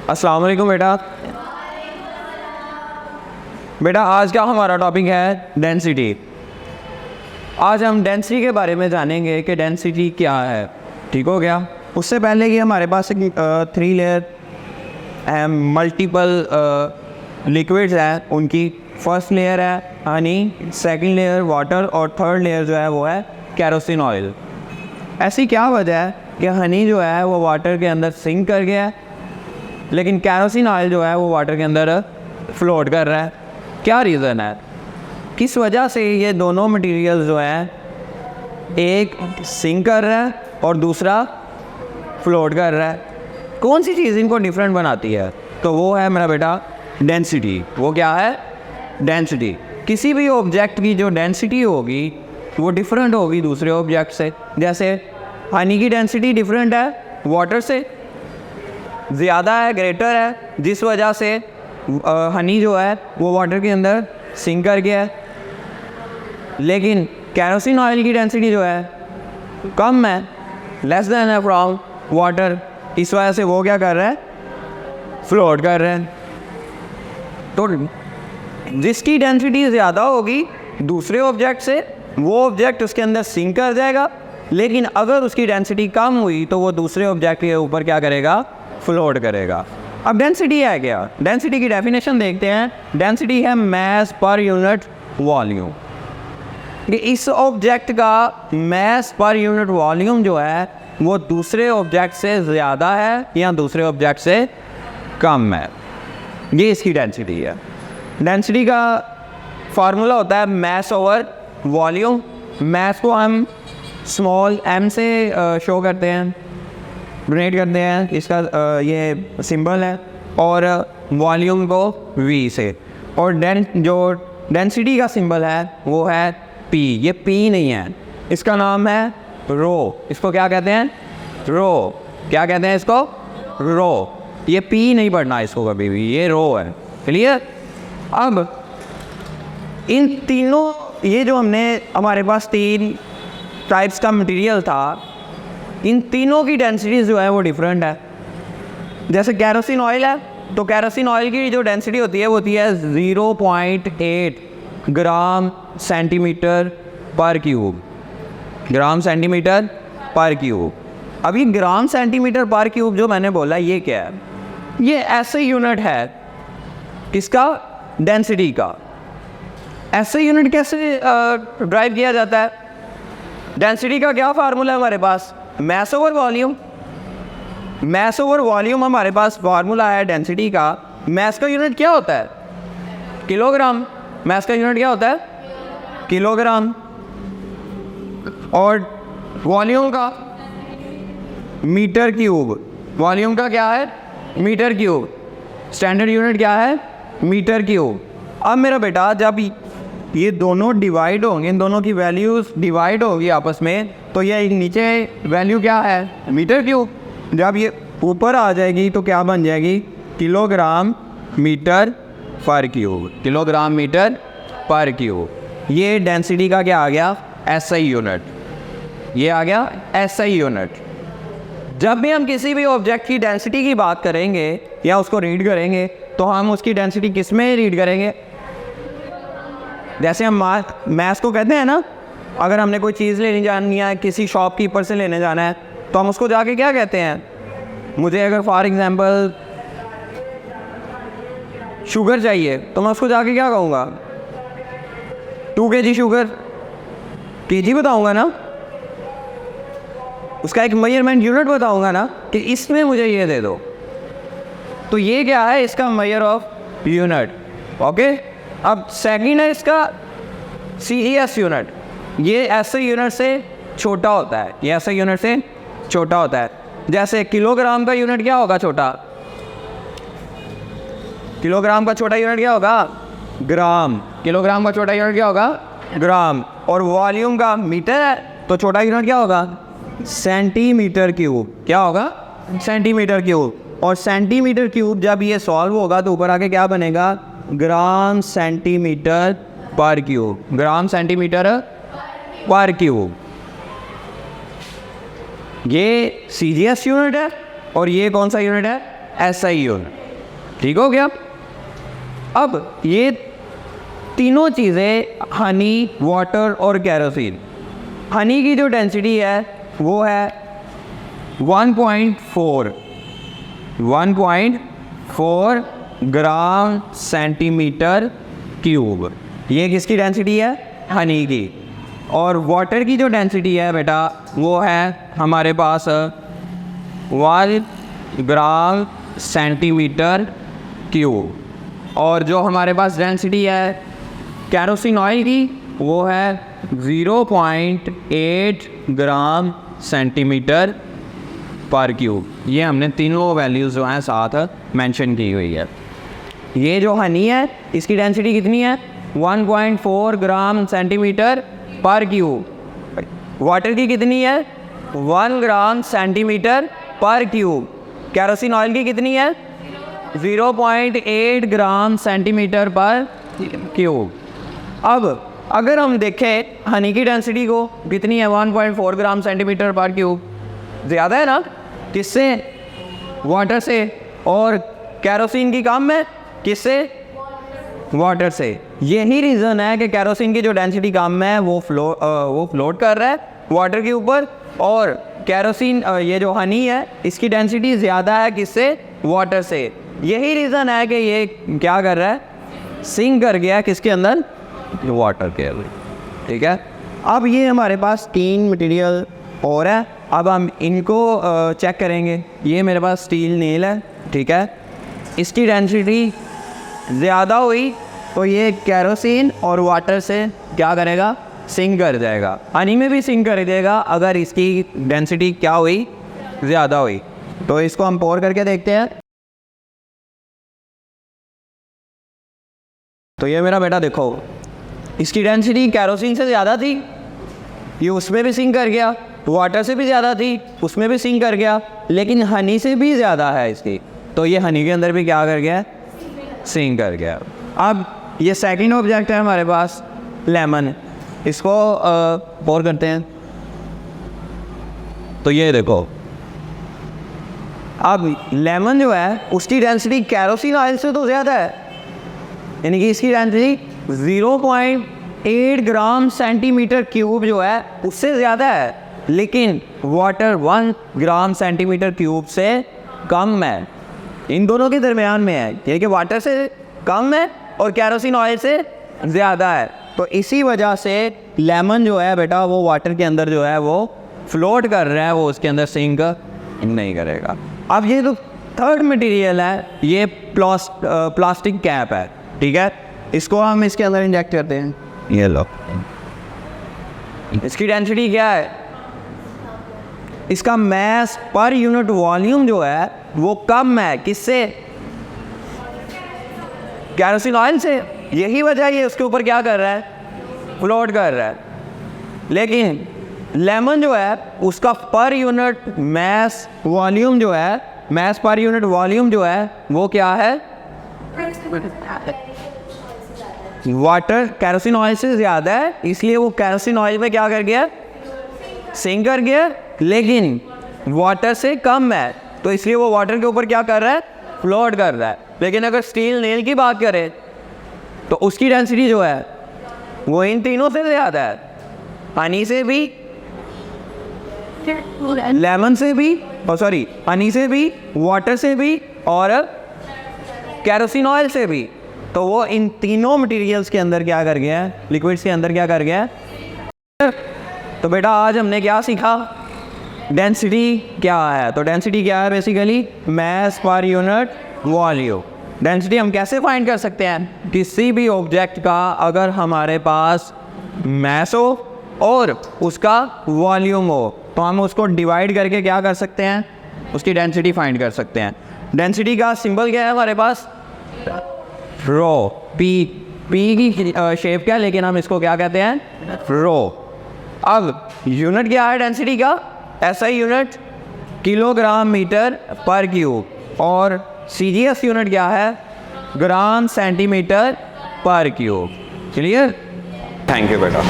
अस्सलाम वालेकुम बेटा। बेटा आज का हमारा टॉपिक है डेंसिटी। आज हम डेंसिटी के बारे में जानेंगे कि डेंसिटी क्या है। ठीक हो गया। उससे पहले कि हमारे पास एक 3 लेयर मल्टीपल लिक्विड्स हैं, उनकी फर्स्ट लेयर है हनी, सेकंड लेयर वाटर और थर्ड लेयर जो है वो है केरोसिन ऑयल। ऐसी क्या वजह है कि हनी जो है वो वाटर के अंदर सिंक कर गया है, लेकिन केरोसिन ऑयल जो है वो वाटर के अंदर फ्लोट कर रहा है? क्या रीज़न है? किस वजह से ये दोनों मटेरियल जो हैं, एक सिंक कर रहा है और दूसरा फ्लोट कर रहा है? कौन सी चीज़ इनको डिफरेंट बनाती है? तो वो है मेरा बेटा डेंसिटी। वो क्या है? डेंसिटी। किसी भी ऑब्जेक्ट की जो डेंसिटी होगी वो डिफरेंट होगी दूसरे ऑब्जेक्ट से। जैसे हनी की डेंसिटी डिफरेंट है वाटर से, ज़्यादा है, ग्रेटर है, जिस वजह से हनी जो है वो वाटर के अंदर सिंक कर गया है। लेकिन केरोसिन ऑयल की डेंसिटी जो है कम है, लेस देन है फ्रॉम वाटर, इस वजह से वो क्या कर रहा है? फ्लोट कर रहे हैं। तो जिसकी डेंसिटी ज़्यादा होगी दूसरे ऑब्जेक्ट से, वो ऑब्जेक्ट उसके अंदर सिंक कर जाएगा, लेकिन अगर उसकी डेंसिटी कम हुई तो वो दूसरे ऑब्जेक्ट के ऊपर क्या करेगा? फ्लोट करेगा। अब डेंसिटी है क्या? डेंसिटी की डेफिनेशन देखते हैं। डेंसिटी है मास पर यूनिट वॉल्यूम। इस ऑब्जेक्ट का मास पर यूनिट वॉल्यूम जो है वो दूसरे ऑब्जेक्ट से ज़्यादा है या दूसरे ऑब्जेक्ट से कम है, ये इसकी डेंसिटी है। डेंसिटी का फार्मूला होता है मास ओवर वॉल्यूम। मास को हम स्मॉल m से शो करते हैं, डोनेट करते हैं, इसका ये सिंबल है, और वॉल्यूम को v से। और जो डेंसिटी का सिंबल है वो है p। ये p नहीं है, इसका नाम है रो। इसको क्या कहते हैं? रो। क्या कहते हैं इसको? रो। ये p नहीं पढ़ना इसको कभी भी, ये रो है। क्लियर? अब इन तीनों, ये जो हमारे पास 3 टाइप्स का मटेरियल था, इन तीनों की डेंसिटी जो है वो डिफरेंट है। जैसे केरोसिन ऑयल है, तो केरोसिन ऑयल की जो डेंसिटी होती है वो होती है 0.8 ग्राम सेंटीमीटर पर क्यूब। ग्राम सेंटीमीटर पर क्यूब। अभी ग्राम सेंटीमीटर पर क्यूब जो मैंने बोला, ये क्या है? ये ऐसे यूनिट है किसका? डेंसिटी का। ऐसे यूनिट कैसे ड्राइव किया जाता है? डेंसिटी का क्या फार्मूला है हमारे पास? Mass over volume. Mass over volume हमारे पास फार्मूला है डेंसिटी का। मास का यूनिट क्या होता है? किलोग्राम। मास का यूनिट क्या होता है? किलोग्राम। और वॉल्यूम का मीटर क्यूब। वॉल्यूम का क्या है? Metre cube. स्टैंडर्ड यूनिट क्या है? Metre cube. अब मेरा बेटा जब ये दोनों डिवाइड होंगे, इन दोनों की वैल्यूज़ डिवाइड होगी आपस में, तो ये नीचे वैल्यू क्या है? Metre cube. जब ये ऊपर आ जाएगी तो क्या बन जाएगी? Kilogram metre per cube. Kilogram metre per cube. ये डेंसिटी का क्या आ गया? SI unit. ये आ गया एसआई यूनिट। जब भी हम किसी भी ऑब्जेक्ट की डेंसिटी की बात करेंगे या उसको रीड करेंगे, तो हम उसकी डेंसिटी किस में रीड करेंगे? जैसे हम मास को कहते हैं ना, अगर हमने कोई चीज़ लेनी जानी है, किसी शॉपकीपर से लेने जाना है, तो हम उसको जाके क्या कहते हैं? मुझे अगर फॉर एग्जांपल शुगर चाहिए तो मैं उसको जाके क्या कहूँगा? 2 kg शुगर। kg बताऊँगा ना, उसका एक मेजरमेंट यूनिट बताऊँगा ना कि इसमें मुझे ये दे दो। तो ये क्या है? इसका मेजर ऑफ यूनिट। ओके। अब सेकंड है इसका CES यूनिट। ये ऐसे यूनिट से छोटा होता है। ये ऐसे यूनिट से छोटा होता है। जैसे किलोग्राम का यूनिट क्या होगा? छोटा। किलोग्राम का छोटा यूनिट क्या होगा? ग्राम। किलोग्राम का छोटा यूनिट क्या होगा? ग्राम। और वॉल्यूम का मीटर है, तो छोटा यूनिट क्या होगा? Centimetre cube. क्या होगा? Centimetre cube. और सेंटीमीटर क्यूब जब ये सॉल्व होगा तो ऊपर आके क्या बनेगा? ग्राम सेंटीमीटर पर क्यूब। ग्राम सेंटीमीटर पर क्यूब। ये CGS यूनिट है और ये कौन सा यूनिट है? SI unit. ठीक हो गया। अब ये तीनों चीज़ें हनी, वाटर और केरोसिन। हनी की जो डेंसिटी है वो है 1.4 ग्राम सेंटीमीटर क्यूब। ये किसकी डेंसिटी है? हनी की। और वाटर की जो डेंसिटी है बेटा वो है हमारे पास 1 ग्राम सेंटीमीटर क्यूब। और जो हमारे पास डेंसिटी है केरोसिन ऑयल की वो है 0.8 ग्राम सेंटीमीटर पर क्यूब। ये हमने तीनों वैल्यूज़ जो हैं साथ मेंशन की हुई है। ये जो हनी है इसकी डेंसिटी कितनी है? 1.4 ग्राम सेंटीमीटर पर क्यूब। वाटर की कितनी है? 1 ग्राम सेंटीमीटर पर क्यूब। केरोसिन ऑयल की कितनी है? 0.8 ग्राम सेंटीमीटर पर क्यूब। अब अगर हम देखें हनी की डेंसिटी को कितनी है? 1.4 ग्राम सेंटीमीटर पर क्यूब। ज़्यादा है ना किससे? वाटर से। और केरोसिन की कम है किससे? वाटर से। यही रीज़न है कि केरोसिन की जो डेंसिटी कम है वो फ्लोट कर रहा है वाटर के ऊपर, और केरोसिन ये जो हनी है इसकी डेंसिटी ज़्यादा है किससे? वाटर से। यही रीज़न है कि ये क्या कर रहा है? सिंक कर गया किसके अंदर? वाटर के अंदर। ठीक है। अब ये हमारे पास 3 मटेरियल और है। अब हम इनको चेक करेंगे। ये मेरे पास स्टील नेल है। ठीक है। इसकी डेंसिटी ज़्यादा हुई तो ये केरोसिन और वाटर से क्या करेगा? सिंक कर जाएगा। हनी में भी सिंक कर देगा अगर इसकी डेंसिटी क्या हुई? ज़्यादा हुई। तो इसको हम पोर करके देखते हैं। तो ये मेरा बेटा देखो, इसकी डेंसिटी केरोसिन से ज़्यादा थी, ये उसमें भी सिंक कर गया। वाटर से भी ज़्यादा थी, उसमें भी सिंक कर गया। लेकिन हनी से भी ज़्यादा है इसकी, तो ये हनी के अंदर भी क्या कर गया? सिंक कर गया। अब ये सेकंड ऑब्जेक्ट है हमारे पास लेमन। इसको पोर करते हैं। तो ये देखो, अब लेमन जो है उसकी डेंसिटी केरोसिन ऑयल से तो ज़्यादा है, यानी कि इसकी डेंसिटी 0.8 ग्राम सेंटीमीटर क्यूब जो है उससे ज़्यादा है, लेकिन वाटर 1 ग्राम सेंटीमीटर क्यूब से कम है। इन दोनों के दरमियान में है, यानी कि वाटर से कम है और केरोसिन ऑयल से ज़्यादा है। तो इसी वजह से लेमन जो है बेटा वो वाटर के अंदर जो है वो फ्लोट कर रहा है, वो उसके अंदर सिंक नहीं करेगा। अब ये जो थर्ड मटेरियल है ये प्लास्टिक कैप है। ठीक है। इसको हम इसके अंदर इंजेक्ट करते हैं। ये लो, इसकी डेंसिटी क्या है? इसका मास पर यूनिट वॉल्यूम जो है वो कम है किससे? केरोसिन ऑयल से। यही वजह ये उसके ऊपर क्या कर रहा है? फ्लोट कर रहा है। लेकिन लेमन जो है उसका पर यूनिट मास वॉल्यूम जो है, मास पर यूनिट वॉल्यूम जो है वो क्या है? वाटर केरोसिन ऑयल से ज़्यादा है, इसलिए वो केरोसिन ऑयल में क्या कर गया? सिंक कर गया। लेकिन वाटर से कम है तो इसलिए वो वाटर के ऊपर क्या कर रहा है? फ्लोट कर रहा है। लेकिन अगर स्टील नेल की बात करें तो उसकी डेंसिटी जो है वो इन तीनों से ज़्यादा है, हनी से भी, लेमन से भी, सॉरी हनी से भी, वाटर से भी और केरोसिन ऑयल से भी। तो वो इन तीनों मटेरियल्स के अंदर क्या कर गया है? लिक्विड्स के अंदर क्या कर गया है? तो बेटा आज हमने क्या सीखा? डेंसिटी क्या है? तो डेंसिटी क्या है? Basically mass per unit volume. Density हम कैसे फाइंड कर सकते हैं? किसी भी ऑब्जेक्ट का अगर हमारे पास मास हो और उसका वॉल्यूम हो तो हम उसको डिवाइड करके क्या कर सकते हैं? उसकी डेंसिटी फाइंड कर सकते हैं। डेंसिटी का सिंबल क्या है हमारे पास? रो। पी की शेप क्या है, लेकिन हम इसको क्या कहते हैं? रो। अब यूनिट क्या है डेंसिटी का? SI unit kilogram metre per cube, और CGS यूनिट क्या है? ग्राम सेंटीमीटर पर क्यूब। क्लियर? थैंक यू बेटा।